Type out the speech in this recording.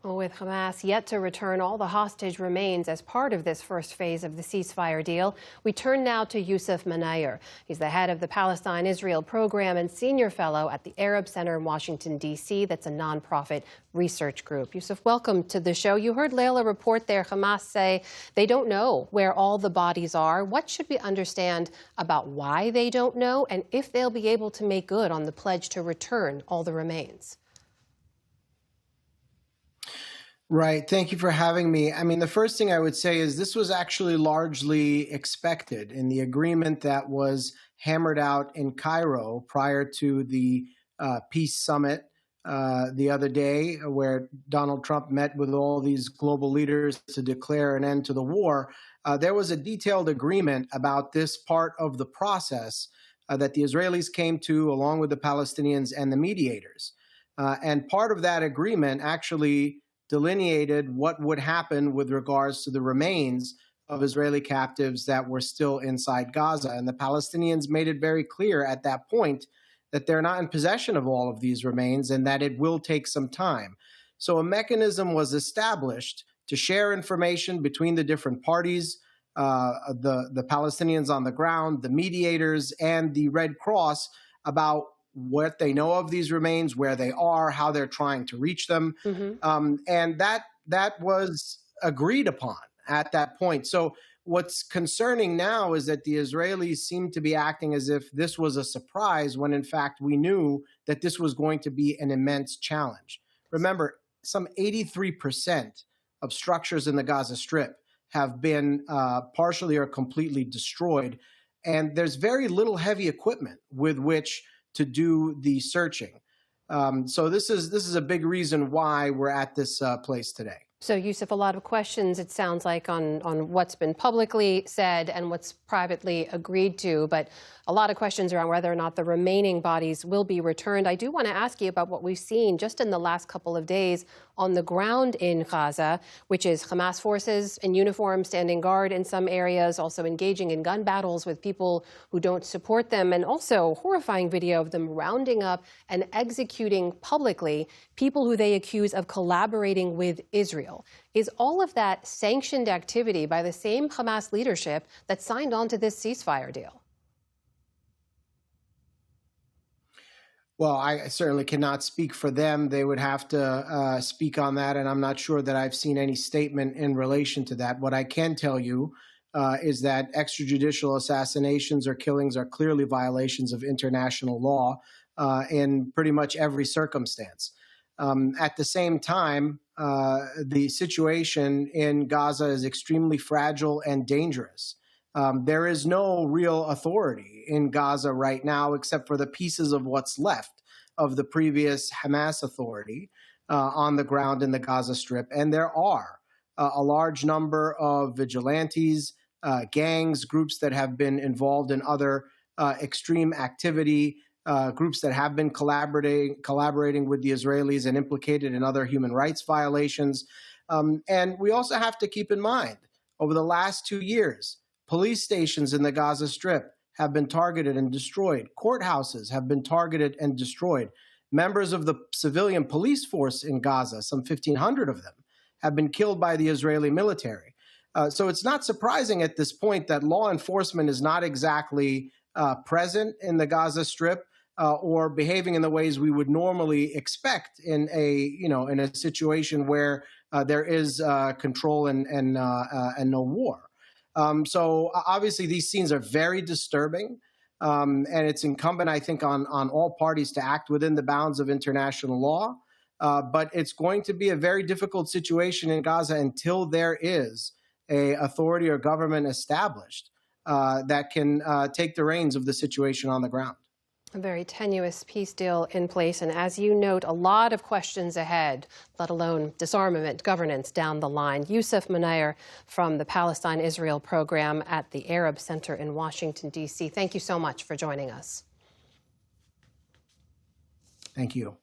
Well, with Hamas yet to return all the hostage remains as part of this first phase of the ceasefire deal, we turn now to Yousef Munayyer. He's the head of the Palestine-Israel program and senior fellow at the Arab Center in Washington, D.C. That's a nonprofit research group. Yousef, welcome to the show. You heard Layla report there. Hamas say they don't know where all the bodies are. What should we understand about why they don't know and if they'll be able to make good on the pledge to return all the remains? Right. Thank you for having me. I mean, the first thing I would say is this was actually largely expected in the agreement that was hammered out in Cairo prior to the peace summit the other day, where Donald Trump met with all these global leaders to declare an end to the war. There was a detailed agreement about this part of the process that the Israelis came to, along with the Palestinians and the mediators. And part of that agreement actually delineated what would happen with regards to the remains of Israeli captives that were still inside Gaza. And the Palestinians made it very clear at that point that they're not in possession of all of these remains and that it will take some time. So a mechanism was established to share information between the different parties, the Palestinians on the ground, the mediators, and the Red Cross about what they know of these remains, where they are, how they're trying to reach them. And that was agreed upon at that point. So what's concerning now is that the Israelis seem to be acting as if this was a surprise when, in fact, we knew that this was going to be an immense challenge. Remember, some 83% of structures in the Gaza Strip have been partially or completely destroyed. And there's very little heavy equipment with which to do the searching. So this is a big reason why we're at this place today. So, Yousef, a lot of questions, it sounds like, on what's been publicly said and what's privately agreed to, but a lot of questions around whether or not the remaining bodies will be returned. I do want to ask you about what we've seen just in the last couple of days on the ground in Gaza, which is Hamas forces in uniform standing guard in some areas, also engaging in gun battles with people who don't support them, and also horrifying video of them rounding up and executing publicly people who they accuse of collaborating with Israel. Is all of that sanctioned activity by the same Hamas leadership that signed on to this ceasefire deal? Well, I certainly cannot speak for them. They would have to speak on that, and I'm not sure that I've seen any statement in relation to that. What I can tell you is that extrajudicial assassinations or killings are clearly violations of international law in pretty much every circumstance. At the same time, the situation in Gaza is extremely fragile and dangerous. There is no real authority in Gaza right now except for the pieces of what's left of the previous Hamas authority on the ground in the Gaza Strip. And there are a large number of vigilantes, gangs, groups that have been involved in other extreme activity, groups that have been collaborating with the Israelis and implicated in other human rights violations. And we also have to keep in mind, over the last 2 years, police stations in the Gaza Strip have been targeted and destroyed. Courthouses have been targeted and destroyed. Members of the civilian police force in Gaza, some 1,500 of them, have been killed by the Israeli military. So it's not surprising at this point that law enforcement is not exactly present in the Gaza Strip or behaving in the ways we would normally expect in a situation where there is control and no war. So obviously these scenes are very disturbing, and it's incumbent, I think, on all parties to act within the bounds of international law. But it's going to be a very difficult situation in Gaza until there is an authority or government established that can take the reins of the situation on the ground. A very tenuous peace deal in place, and as you note, a lot of questions ahead, let alone disarmament, governance down the line. Yousef Munayyer from the Palestine-Israel program at the Arab Center in Washington, D.C. Thank you so much for joining us. Thank you.